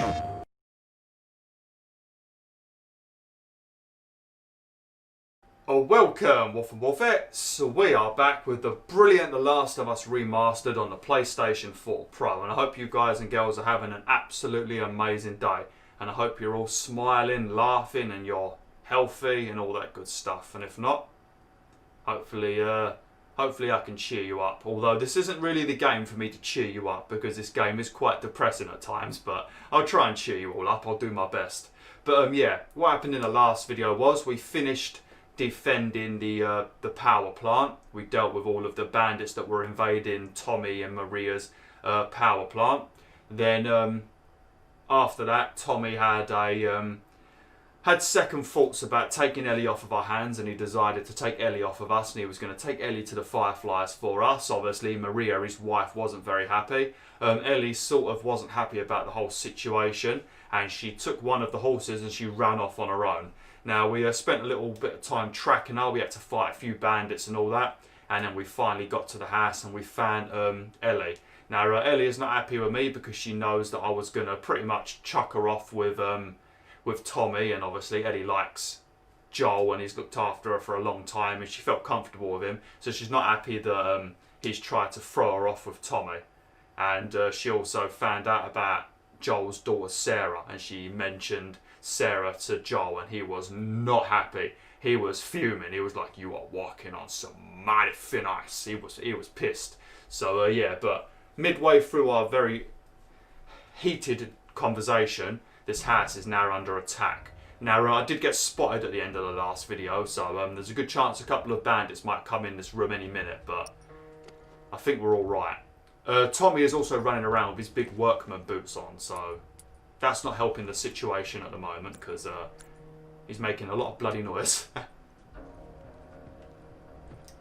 Oh, welcome, WolfTheWolfettes. We are back with the brilliant The Last of Us Remastered on the PlayStation 4 Pro, and I hope you guys and girls are having an absolutely amazing day, and I hope you're all smiling, laughing, and you're healthy and all that good stuff. And if not, hopefully I can cheer you up. Although this isn't really the game for me to cheer you up, because this game is quite depressing at times, but I'll try and cheer you all up. I'll do my best. But yeah, what happened in the last video was we finished defending the power plant. We dealt with all of the bandits that were invading Tommy and Maria's power plant. Then after that, Tommy had second thoughts about taking Ellie off of our hands, and he decided to take Ellie off of us, and he was going to take Ellie to the Fireflies for us. Obviously, Maria, his wife, wasn't very happy. Ellie sort of wasn't happy about the whole situation, and she took one of the horses and she ran off on her own. Now, we spent a little bit of time tracking her. We had to fight a few bandits and all that, and then we finally got to the house and we found Ellie. Now, Ellie is not happy with me because she knows that I was going to pretty much chuck her off with Tommy, and obviously Ellie likes Joel and he's looked after her for a long time and she felt comfortable with him, so she's not happy that he's tried to throw her off with Tommy. And she also found out about Joel's daughter Sarah, and she mentioned Sarah to Joel, and he was not happy. He was fuming. He was like, "You are walking on some mighty thin ice." He was pissed. So yeah, but midway through our very heated conversation, this house is now under attack. Now, I did get spotted at the end of the last video, so there's a good chance a couple of bandits might come in this room any minute, but I think we're all right. Tommy is also running around with his big workman boots on, so that's not helping the situation at the moment, because he's making a lot of bloody noise.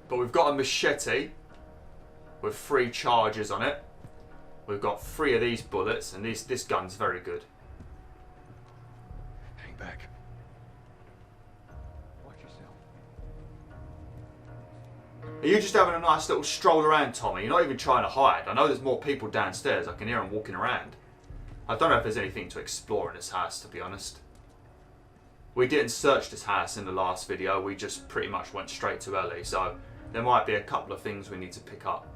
But we've got a machete with 3 charges on it. We've got 3 of these bullets, and this gun's very good. Hang back. Watch yourself. Are you just having a nice little stroll around, Tommy? You're not even trying to hide. I know there's more people downstairs. I can hear them walking around. I don't know if there's anything to explore in this house, to be honest. We didn't search this house in the last video. We just pretty much went straight to Ellie. So there might be a couple of things we need to pick up.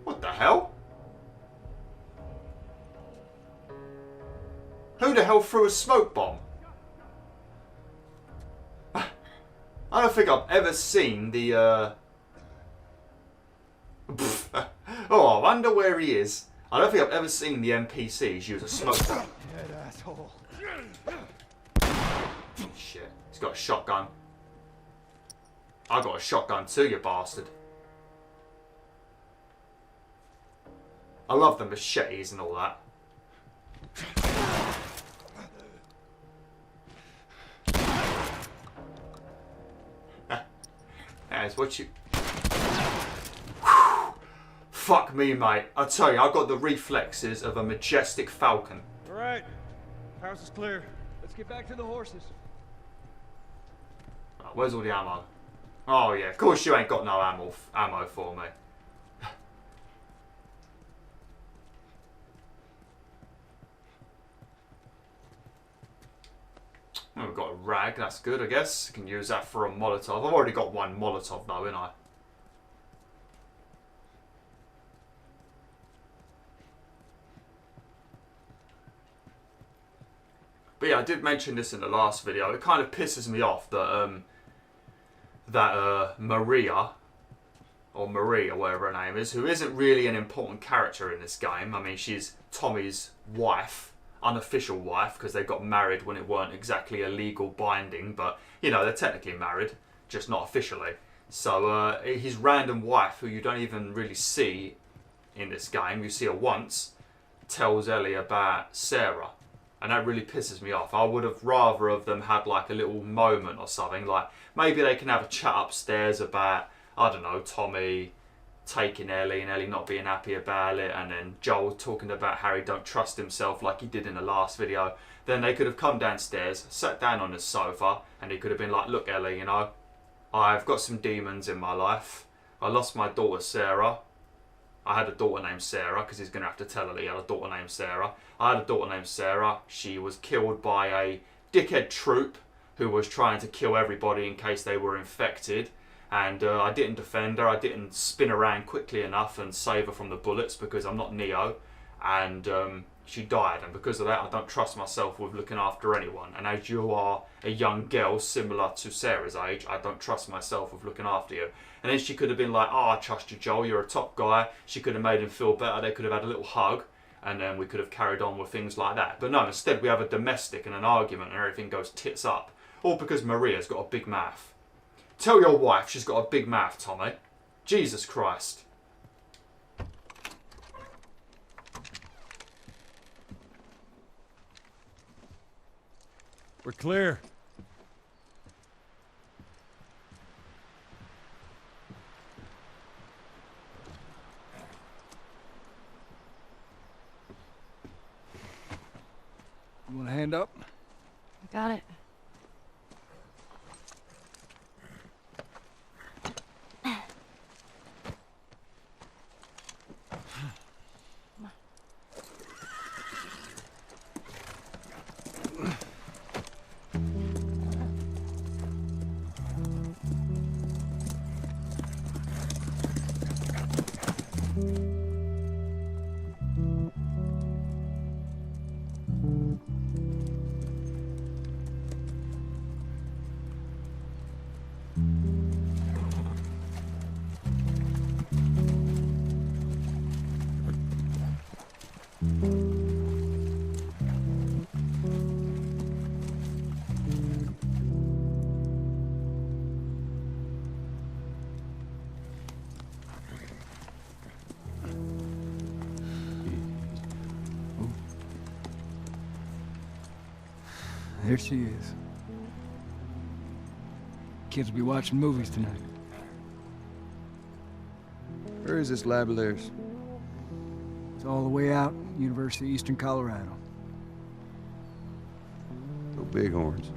What the hell? Who the hell threw a smoke bomb? I don't think I've ever seen the oh, I wonder where he is. I don't think I've ever seen the NPCs use a smoke bomb. Dead asshole. Shit, he's got a shotgun. I got a shotgun too, you bastard. I love the machetes and all that. That's what you... Fuck me, mate. I tell you, I've got the reflexes of a majestic falcon. All right, house is clear. Let's get back to the horses. Oh, where's all the ammo? Oh yeah, of course you ain't got no ammo for me. Well, we've got a rag, that's good, I guess. Can use that for a Molotov. I've already got one Molotov though, ain't I? But yeah, I did mention this in the last video. It kind of pisses me off that Maria, or Maria, whatever her name is, who isn't really an important character in this game. I mean, she's Tommy's wife, unofficial wife, because they got married when it weren't exactly a legal binding, but you know, they're technically married, just not officially. So his random wife, who you don't even really see in this game, you see her once, tells Ellie about Sarah. And that really pisses me off. I would have rather of them had like a little moment or something. Like maybe they can have a chat upstairs about, I don't know, Tommy taking Ellie and Ellie not being happy about it, and then Joel talking about how he don't trust himself like he did in the last video. Then they could have come downstairs, sat down on the sofa, and he could have been like, "Look, Ellie, you know, I've got some demons in my life. I lost my daughter Sarah. I had a daughter named Sarah, because he's going to have to tell her that he had a daughter named Sarah. I had a daughter named Sarah. She was killed by a dickhead troop who was trying to kill everybody in case they were infected. And I didn't defend her. I didn't spin around quickly enough and save her from the bullets because I'm not Neo. And she died. And because of that, I don't trust myself with looking after anyone. And as you are a young girl similar to Sarah's age, I don't trust myself with looking after you. And then she could have been like, oh, I trust you, Joel. You're a top guy. She could have made him feel better. They could have had a little hug. And then we could have carried on with things like that. But no, instead we have a domestic and an argument and everything goes tits up. All because Maria's got a big mouth. Tell your wife she's got a big mouth, Tommy. Jesus Christ. We're clear. You want a hand up? I got it. There she is. Kids will be watching movies tonight. Where is this lab of theirs? It's all the way out, University of Eastern Colorado. No bighorns.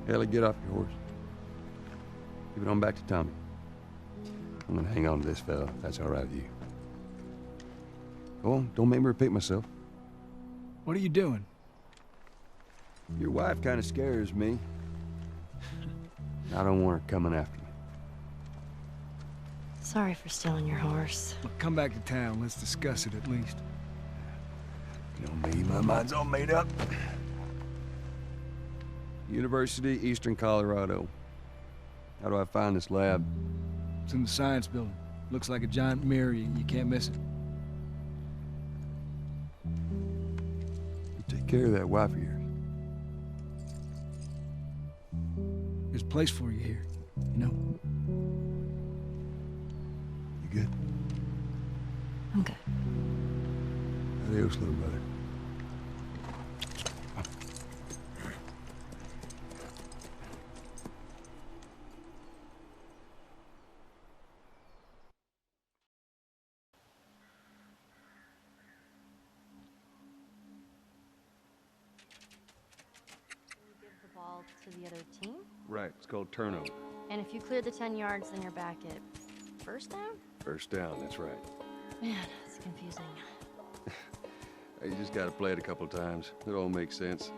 Ellie, get off your horse. Give it on back to Tommy. I'm gonna hang on to this fella, if that's all right with you. Go on, don't make me repeat myself. What are you doing? Your wife kind of scares me. I don't want her coming after me. Sorry for stealing your horse. Look, come back to town. Let's discuss it at least. You know me, my mind's all made up. University, Eastern Colorado. How do I find this lab? It's in the science building. Looks like a giant mirror. You can't miss it. You take care of that wife of yours. There's a place for you here, you know? You good? I'm good. Adios, little brother. Give the ball to the other team. Right, it's called turnover. And if you clear the 10 yards, then you're back at first down? First down, that's right. Man, it's confusing. You just gotta play it a couple times. It all makes sense.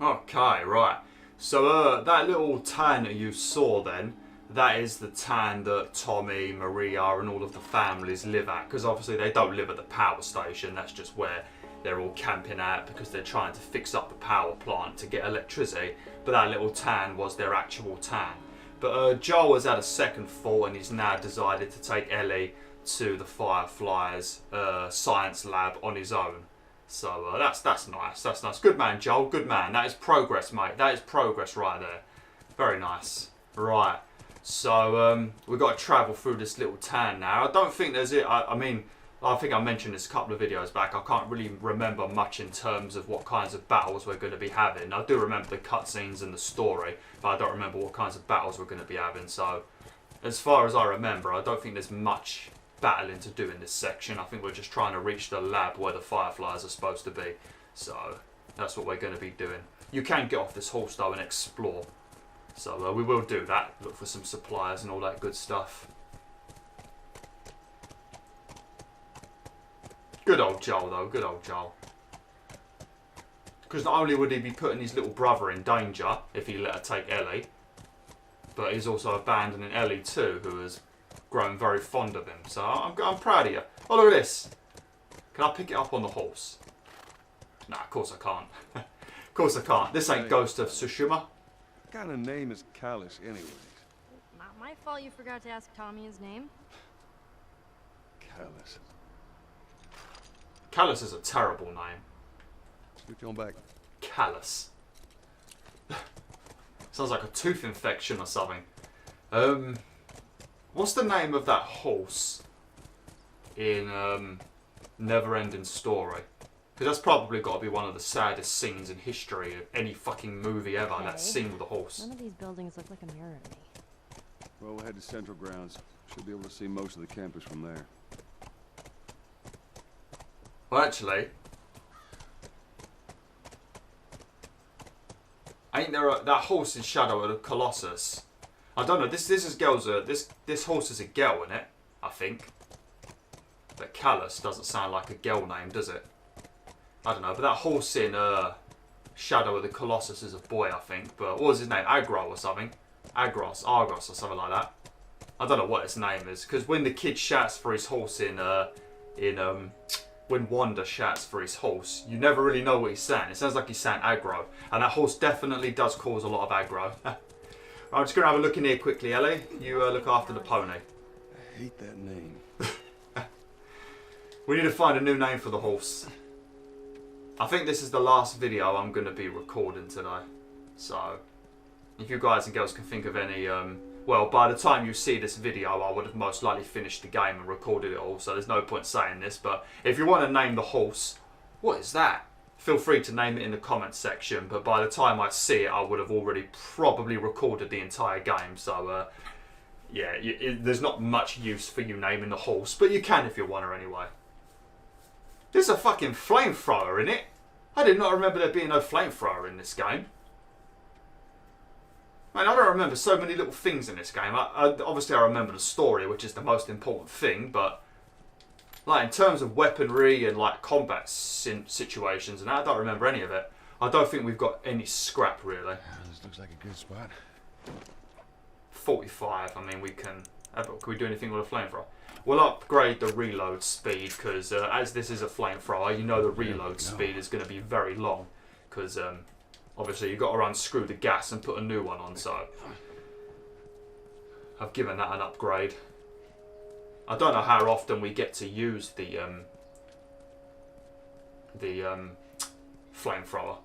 Okay, right. So that little town that you saw then, that is the town that Tommy, Maria and all of the families live at. Because obviously they don't live at the power station, that's just where they're all camping out because they're trying to fix up the power plant to get electricity. But that little town was their actual town. But Joel has had a second thought and he's now decided to take Ellie to the Fireflies science lab on his own. So that's nice, that's nice. Good man, Joel, good man. That is progress, mate. That is progress right there. Very nice. Right, so we've got to travel through this little town now. I don't think there's it. I mean, I think I mentioned this a couple of videos back. I can't really remember much in terms of what kinds of battles we're going to be having. I do remember the cutscenes and the story, but I don't remember what kinds of battles we're going to be having. So, as far as I remember, I don't think there's much battling to do in this section. I think we're just trying to reach the lab where the Fireflies are supposed to be. So, that's what we're going to be doing. You can get off this horse though and explore. So we will do that. Look for some supplies and all that good stuff. Good old Joel though, good old Joel. Because not only would he be putting his little brother in danger if he let her take Ellie, but he's also abandoning Ellie too, who has grown very fond of him. So I'm proud of you. Oh, look at this. Can I pick it up on the horse? Nah, of course I can't. Of course I can't. This ain't Ghost of Tsushima. What kind of name is Callus, anyways? Not my fault you forgot to ask Tommy his name. Callus. Callus is a terrible name. Switch on back. Callus. Sounds like a tooth infection or something. What's the name of that horse in Never-Ending Story? Because that's probably got to be one of the saddest scenes in history of any fucking movie ever. Okay. That scene with the horse. None of these buildings look like a mirror to me. Well, we'll head to Central Grounds. Should be able to see most of the campus from there. Well, actually, ain't there that horse in Shadow of the Colossus? I don't know. This horse is a girl in it, I think. But Callus doesn't sound like a girl name, does it? I don't know. But that horse in Shadow of the Colossus is a boy, I think. But what was his name? Agro or something? Argos or something like that. I don't know what his name is, because when the kid shouts for his horse when Wanda shouts for his horse, you never really know what he's saying. It sounds like he's saying aggro, and that horse definitely does cause a lot of aggro. I'm just going to have a look in here quickly, Ellie. You look after the pony. I hate that name. We need to find a new name for the horse. I think this is the last video I'm going to be recording today. So, if you guys and girls can think of any... well, by the time you see this video, I would have most likely finished the game and recorded it all, so there's no point saying this. But if you want to name the horse, what is that? Feel free to name it in the comments section, but by the time I see it, I would have already probably recorded the entire game. So, yeah, there's not much use for you naming the horse, but you can if you want to anyway. There's a fucking flamethrower in it. I did not remember there being no flamethrower in this game. Man, I don't remember so many little things in this game. Obviously, I remember the story, which is the most important thing, but like in terms of weaponry and like combat situations and that, I don't remember any of it. I don't think we've got any scrap, really. This looks like a good spot. 45, I mean, can we do anything with a flamethrower? We'll upgrade the reload speed, because as this is a flamethrower, you know the reload speed is going to be very long, because obviously you've got to unscrew the gas and put a new one on, so I've given that an upgrade. I don't know how often we get to use the flamethrower.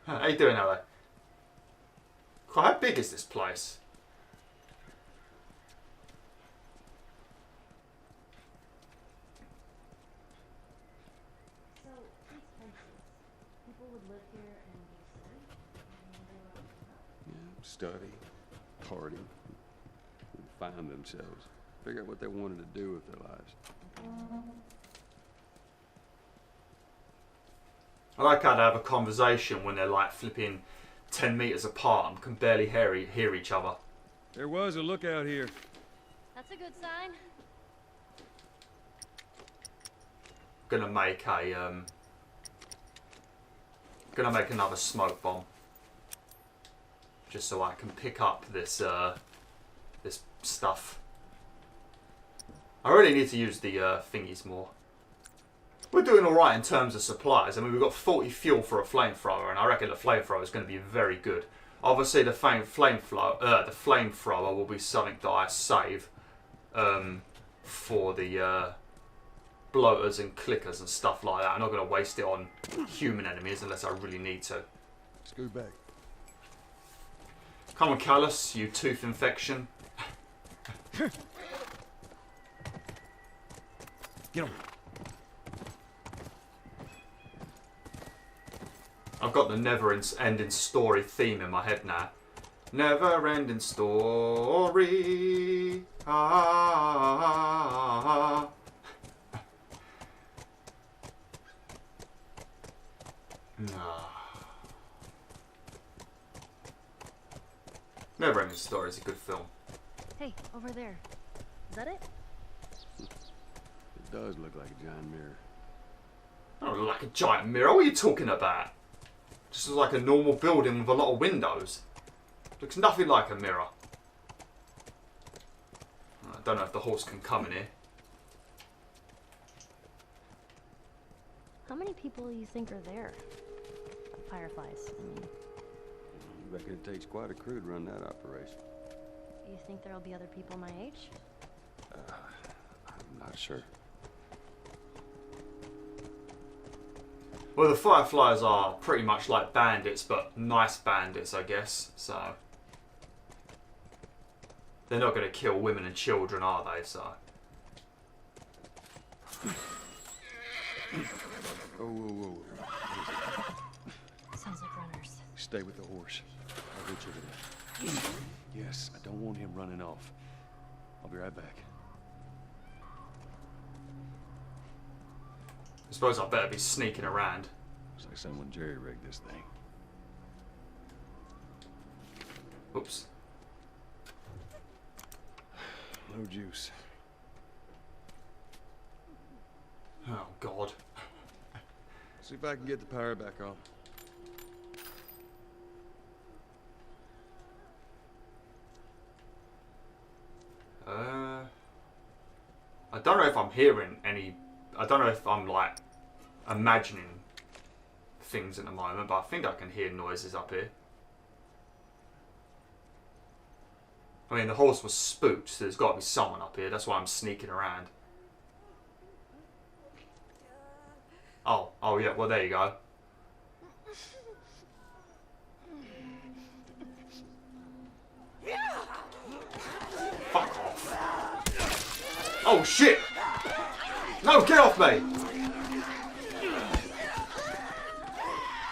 How you doing, Ellie? God, how big is this place? So, these fences, people would live here and be safe? Study, party, find themselves, figure out what they wanted to do with their lives. I like how they have a conversation when they're like flipping 10 meters apart and can barely hear each other. There was a lookout here. That's a good sign. Gonna make another smoke bomb, just so I can pick up this this stuff. I really need to use the thingies more. We're doing alright in terms of supplies. I mean, we've got 40 fuel for a flamethrower, and I reckon the flamethrower is going to be very good. Obviously, the flamethrower will be something that I save for the bloaters and clickers and stuff like that. I'm not going to waste it on human enemies unless I really need to. Scoot back. Come on, Callus, you tooth infection. Get him. I've got the never-ending story theme in my head now. Never-ending story. Ah. Never-ending story is a good film. Hey, over there. Is that it? It does look like a giant mirror. Oh, like a giant mirror. What are you talking about? Just like a normal building with a lot of windows. Looks nothing like a mirror. I don't know if the horse can come in here. How many people do you think are there? Fireflies, I mean. I reckon it takes quite a crew to run that operation. You think there'll be other people my age? I'm not sure. Well, the Fireflies are pretty much like bandits, but nice bandits, I guess. So they're not going to kill women and children, are they? So. Whoa. Sounds like runners. Stay with the horse. I'll reach over there. Yes, I don't want him running off. I'll be right back. I suppose I better be sneaking around. Looks like someone jerry-rigged this thing. Oops. No juice. Oh, God. See if I can get the power back on. I don't know if I'm hearing any... I don't know if I'm, like, imagining things at the moment, but I think I can hear noises up here. I mean, the horse was spooked, so there's got to be someone up here. That's why I'm sneaking around. Oh yeah, well, there you go. Fuck off. Oh, shit! No, get off me!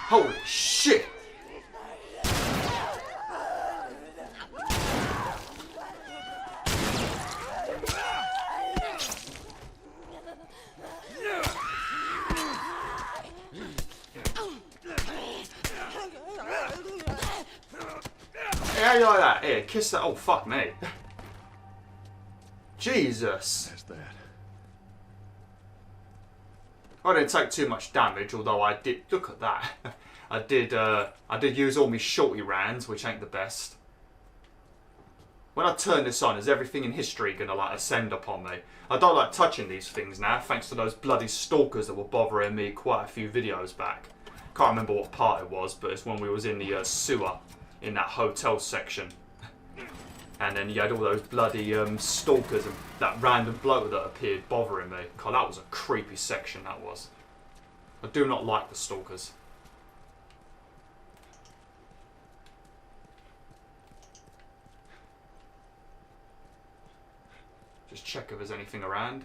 Holy shit! Hey, how you like that? Here, kiss that. Oh, fuck me. Jesus. That's that. I didn't take too much damage, although I did. Look at that. I did use all my shorty rounds, which ain't the best. When I turn this on, is everything in history gonna like ascend upon me? I don't like touching these things now, thanks to those bloody stalkers that were bothering me quite a few videos back. Can't remember what part it was, but it's when we was in the sewer in that hotel section. And then you had all those bloody stalkers and that random bloke that appeared bothering me. God, that was a creepy section, that was. I do not like the stalkers. Just check if there's anything around.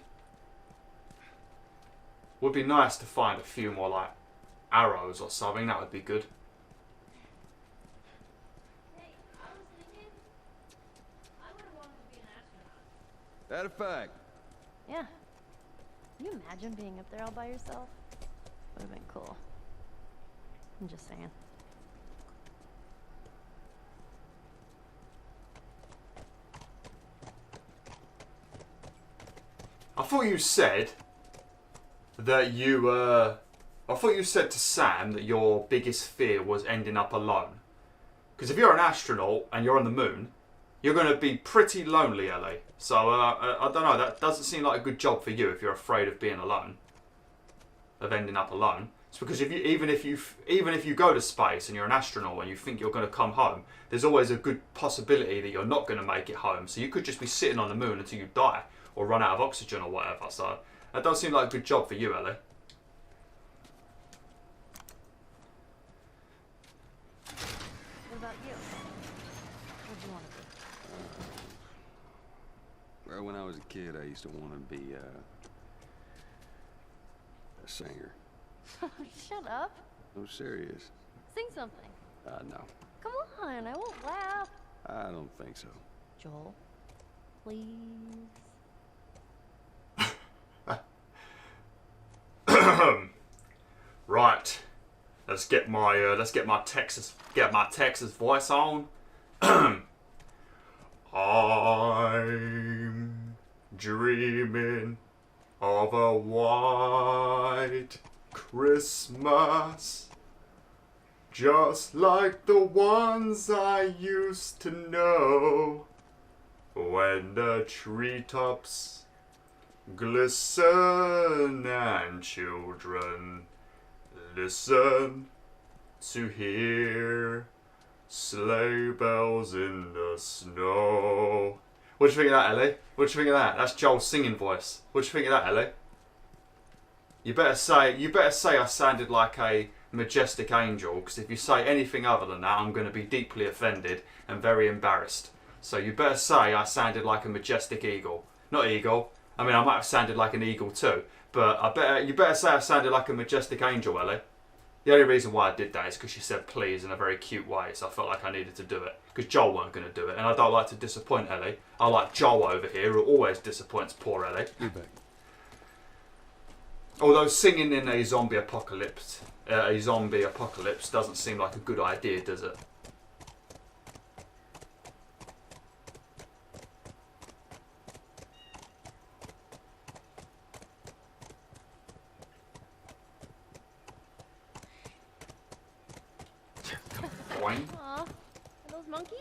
Would be nice to find a few more, like, arrows or something. That would be good. That a fact? Yeah. Can you imagine being up there all by yourself? Would have been cool. I'm just saying. I thought you said that you, I thought you said to Sam that your biggest fear was ending up alone. Because if you're an astronaut and you're on the moon, you're going to be pretty lonely, Ellie. So, I don't know, that doesn't seem like a good job for you if you're afraid of being alone. Of ending up alone. It's because if you, even if you go to space and you're an astronaut and you think you're going to come home, there's always a good possibility that you're not going to make it home. So you could just be sitting on the moon until you die or run out of oxygen or whatever. So that doesn't seem like a good job for you, Ellie. What about you? What do you want to do? Well, when I was a kid, I used to want to be a singer. Shut up. No, serious. Sing something. No. Come on, I won't laugh. I don't think so. Joel, please. Right. Let's get my Texas voice on. I'm dreaming of a white Christmas, just like the ones I used to know, when the treetops glisten and children listen to hear sleigh bells in the snow. What do you think of that, Ellie? What do you think of that? That's Joel's singing voice. What do you think of that, Ellie? You better say I sounded like a majestic angel, because if you say anything other than that, I'm going to be deeply offended and very embarrassed. So you better say I sounded like a majestic eagle. Not eagle. I mean, I might have sounded like an eagle too, but you better say I sounded like a majestic angel, Ellie. The only reason why I did that is because she said please in a very cute way, so I felt like I needed to do it. Because Joel weren't going to do it, and I don't like to disappoint Ellie. I like Joel over here, who always disappoints poor Ellie. You're back. Although singing in a zombie apocalypse doesn't seem like a good idea, does it? Boing. Aw, are those monkeys?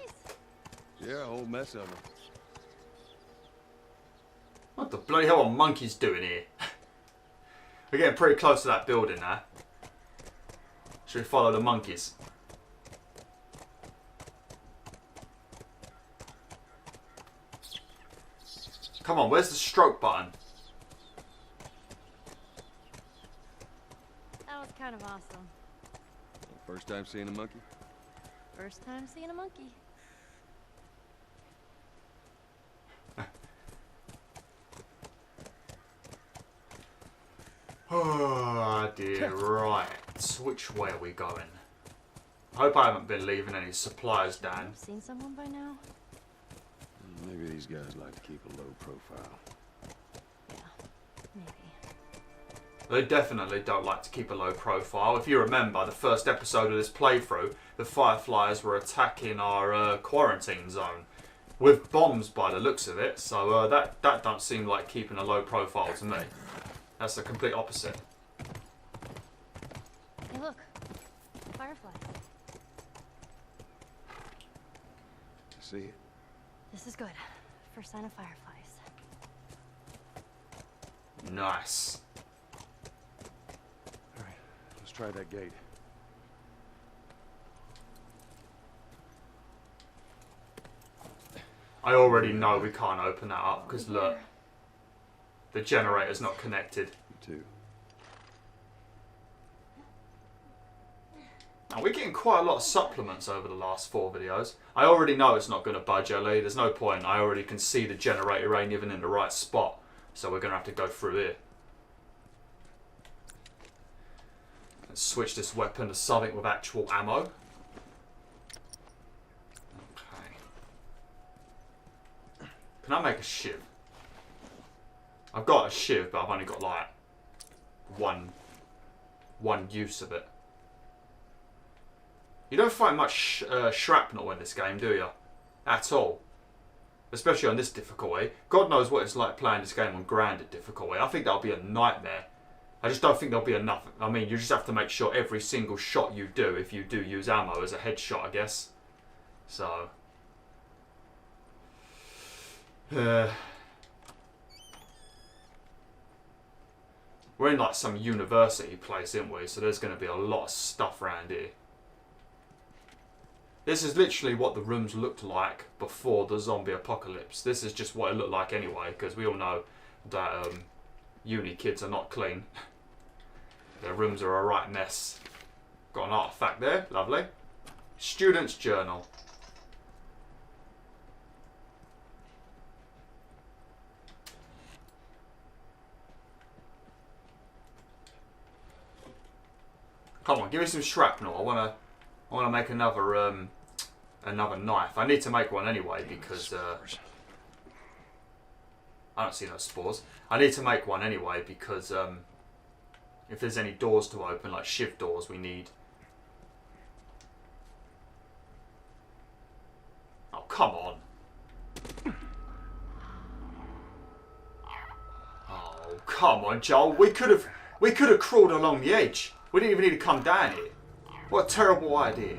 Yeah, a whole mess of them. What the bloody hell are monkeys doing here? We're getting pretty close to that building now. Should we follow the monkeys? Come on, where's the stroke button? That was kind of awesome. First time seeing a monkey? First time seeing a monkey. Oh dear, right. Which way are we going? I hope I haven't been leaving any supplies, Dan. You've seen someone by now? Maybe these guys like to keep a low profile. Yeah, maybe. They definitely don't like to keep a low profile. If you remember the first episode of this playthrough, the Fireflies were attacking our quarantine zone with bombs by the looks of it, so that don't seem like keeping a low profile to me. That's the complete opposite. Hey, look. Fireflies. I see it. This is good. First sign of fireflies. Nice. All right, let's try that gate. I already know we can't open that up because look, the generator's not connected. You too. Now, we're getting quite a lot of supplements over the last 4 videos. I already know it's not going to budge, Ellie. There's no point. I already can see the generator ain't even in the right spot. So we're going to have to go through here. Let's switch this weapon to something with actual ammo. Okay. Can I make a shiv? I've got a shiv, but I've only got like one use of it. You don't find much shrapnel in this game, do you? At all. Especially on this difficulty. God knows what it's like playing this game on granted difficulty. I think that'll be a nightmare. I just don't think there'll be enough. I mean, you just have to make sure every single shot you do, if you do use ammo, is a headshot, I guess. So. We're in like some university place, aren't we? So there's going to be a lot of stuff around here. This is literally what the rooms looked like before the zombie apocalypse. This is just what it looked like anyway, because we all know that uni kids are not clean. Their rooms are a right mess. Got an artifact there, lovely. Student's journal. Come on, give me some shrapnel. I wanna I want to make another knife. I need to make one anyway because I don't see no spores. I need to make one anyway because if there's any doors to open, like shift doors, we need. Oh, come on. Oh, come on, Joel. We could have crawled along the edge. We didn't even need to come down here. What a terrible idea.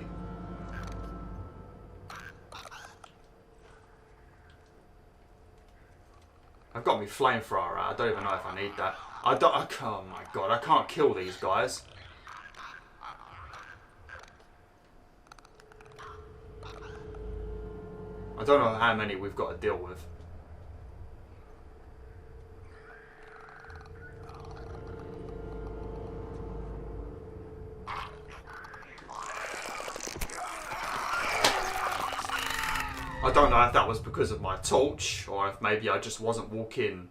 I've got my flamethrower out. I don't even know if I need that. Oh my god, I can't kill these guys. I don't know how many we've got to deal with. I don't know if that was because of my torch or if maybe I just wasn't walking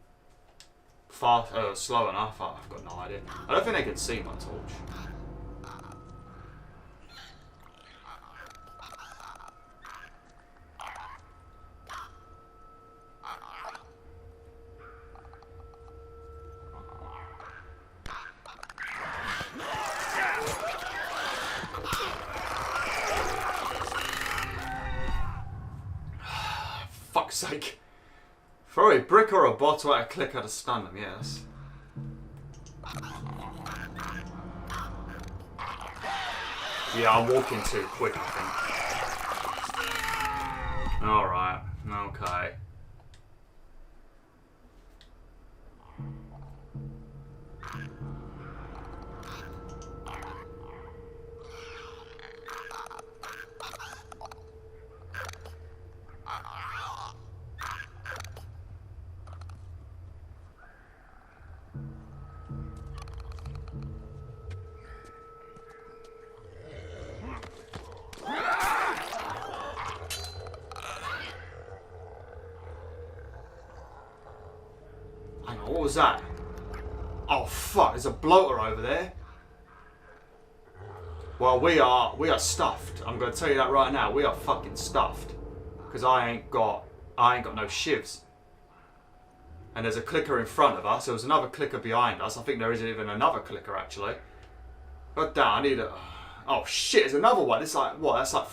fast, slow enough. I've got no idea. I don't think they can see my torch. Fuck's sake. Throw a brick or a bottle at a clicker to stun them, yes. Yeah, I'm walking too quick, I think. Alright, okay. What was that? Oh fuck, there's a bloater over there. Well, we are stuffed. I'm gonna tell you that right now. We are fucking stuffed. Because I ain't got no shivs. And there's a clicker in front of us. There was another clicker behind us. I think there isn't even another clicker actually. God damn, I need a... Oh shit, there's another one. It's like, what? That's like...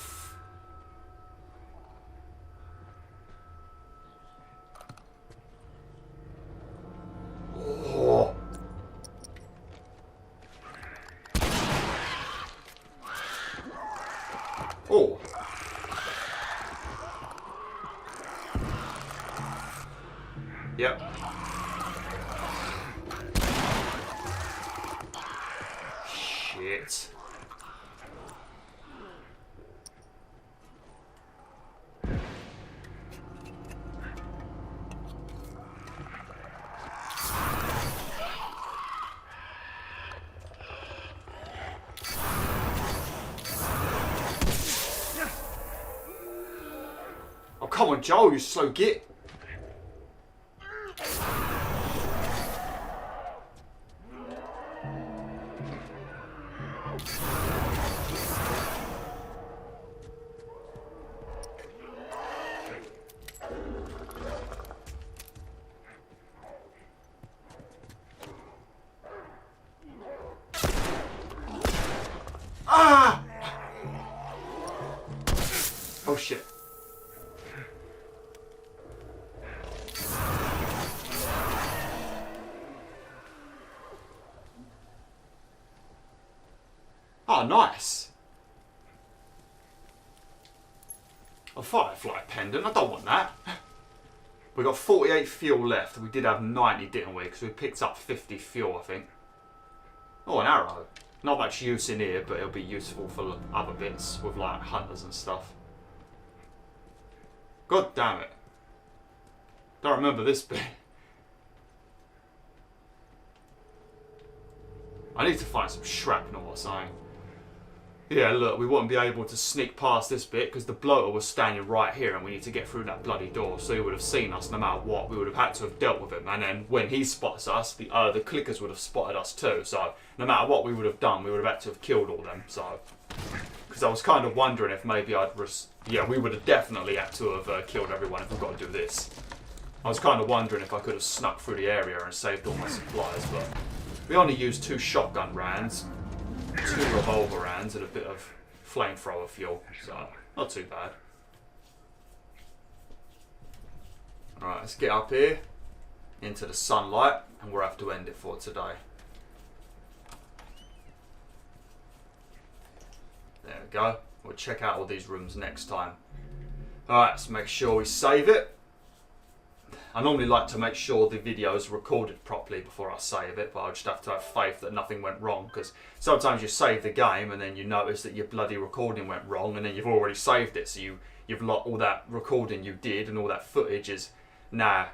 Oh. Oh. Yep. Shit. Oh, come on, Joel, you slow git. Ah! Oh shit. Oh, nice. A Firefly pendant. I don't want that. We got 48 fuel left. We did have 90, didn't we? Because we picked up 50 fuel, I think. Oh, an arrow. Not much use in here, but it'll be useful for other bits with like hunters and stuff. God damn it. Don't remember this bit. I need to find some shrapnel or something. Yeah, look, we wouldn't be able to sneak past this bit because the bloater was standing right here and we need to get through that bloody door. So he would have seen us no matter what. We would have had to have dealt with him. And then when he spots us, the clickers would have spotted us too. So no matter what we would have done, we would have had to have killed all them. So Because I was kind of wondering if maybe we would have definitely had to have killed everyone if we've got to do this. I was kind of wondering if I could have snuck through the area and saved all my supplies, but we only used 2 shotgun rounds, 2 revolver rounds, and a bit of flamethrower fuel, so not too bad. Alright, let's get up here into the sunlight, and we'll have to end it for today. There we go. We'll check out all these rooms next time. Alright, let's make sure we save it. I normally like to make sure the video is recorded properly before I save it, but I just have to have faith that nothing went wrong, because sometimes you save the game and then you notice that your bloody recording went wrong and then you've already saved it, so you've lost all that recording you did and all that footage is now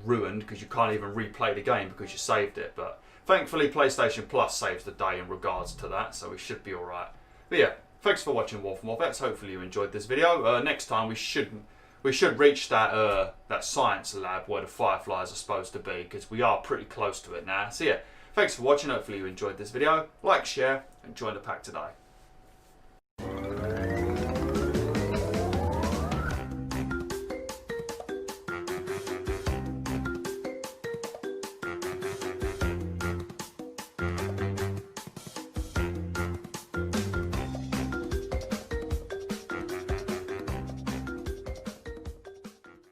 ruined because you can't even replay the game because you saved it. But thankfully PlayStation Plus saves the day in regards to that, so we should be alright. But yeah, thanks for watching BwolfTheWolf. Hopefully you enjoyed this video. Next time we should reach that science lab where the Fireflies are supposed to be, because we are pretty close to it now. So yeah, thanks for watching. Hopefully you enjoyed this video. Like, share, and join the pack today.